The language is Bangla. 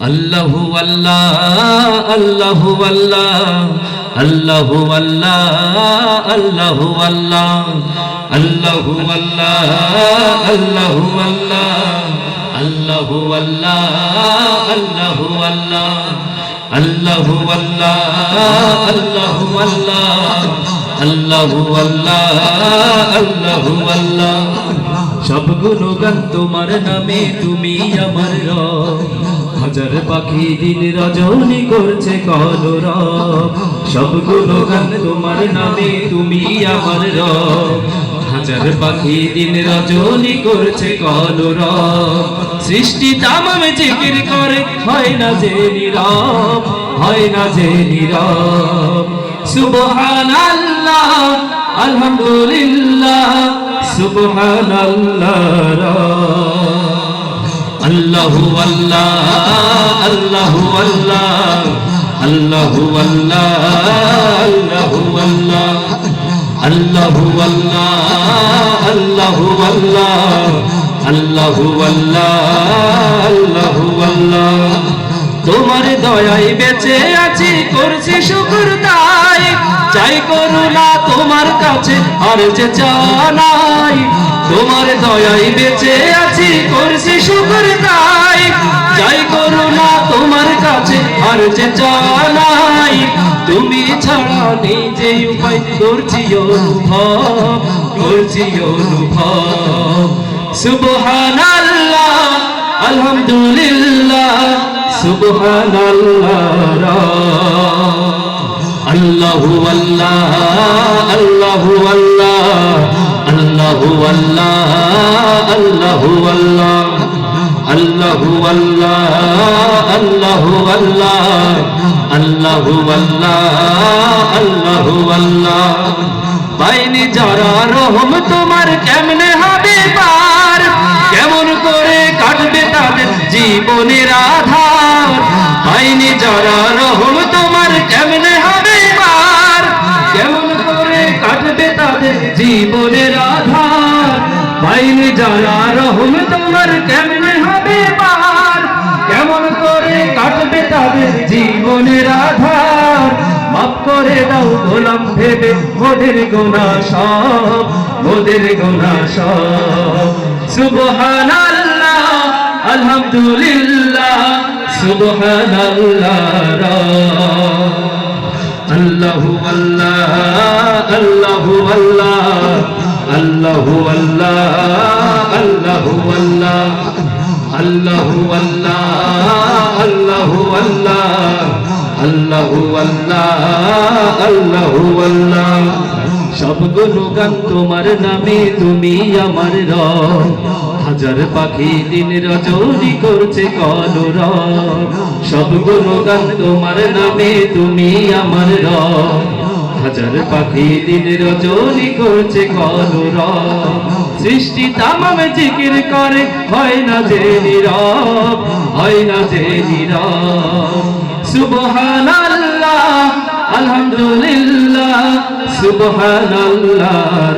আল্লাহু আল্লাহ আল্লাহু আল্লাহ আল্লাহু আল্লাহ আল্লাহু আল্লাহ আল্লাহু আল্লাহ আল্লাহু আল্লাহ আল্লাহু আল্লাহ আল্লাহু আল্লাহ আল্লাহু আল্লাহ আল্লাহু আল্লাহ আল্লাহু আল্লাহ আল্লাহু আল্লাহ। সব গুণগান তোমার নামে, তুমি আমার রব। হাজার পাখি দিন রজনী করছে কলরব। সব গুণগান তোমার নামে, তুমি আমার রব। হাজার পাখি দিন রজনী করছে কলরব। সৃষ্টি তামাম জিকির করে, হয় না যে নীরব, হয় না যে নীরব। সুবহানাল্লাহ আলহামদুলিল্লাহ সুবহানাল্লাহ। আল্লাহু আল্লাহ আল্লাহু আল্লাহ আল্লাহু আল্লাহ আল্লাহু আল্লাহ আল্লাহু আল্লাহ আল্লাহু আল্লাহ আল্লাহু আল্লাহ আল্লাহু আল্লাহ। তোমার দয়ায় বেঁচে আছি, করছি শুকর তাই। চাই করুণা তোমার কাছে, আর যে চাই। তোমার দয়ায় বেঁচে আছি, করছি শুকর তাই। চাই করুণা তোমার কাছে, আর যে চাই। তুমি ছাড়া নিজে উপায়, করছি অনুভব, করছি অনুভব। সুবহানাল্লাহ আলহামদুলিল্লাহ সুবহানাল্লাহ। আল্লাহু আল্লাহ আল্লাহু আল্লাহ আল্লাহু আল্লাহ আল্লাহু আল্লাহ আল্লাহু আল্লাহ আল্লাহু আল্লাহ আল্লাহু আল্লাহ আল্লাহু আল্লাহ। পাইনি যারা রহম তোমার, কেমনে হবে পার? কেমন করে কাটবে তাদের জীবনের আধার? পাইনি যারা রহম তোমার, কেমনে হবে পার? কেমন করে কাটবে তাদের জীবনের আধার? পাইনি যারা রহম তোমার, কেমনে হবে পার? কেমন করে কাটবে তাদের জীবনের আধার? মাফ করে দাও গোলাম ভেবে মোদের গুনাহ সব, মোদের গুনাহ সব। সুবহানাল্লাহ আলহামদুলিল্লাহ সুবহানাল্লাহ। আল্লাহু আল্লাহ আল্লাহু আল্লাহ আল্লাহু আল্লাহ আল্লাহু আল্লাহ আল্লাহু আল্লাহ আল্লাহু আল্লাহ আল্লাহু আল্লাহ আল্লাহু আল্লাহ। সব গুণগান তোমার নামে, তুমি আমার রব। হাজার পাখি দিন রজনী করছে কলরব। সব গুণগান তোমার নামে, তুমি আমার রব। হাজার পাখি দিন রজনী করছে কলরব। সৃষ্টি তামাম জিকির করে, হয় না যে নীরব, হয় না যে নীরব। সুবহানাল্লাহ আলহামদুলিল্লাহ সুবহানাল্লাহ।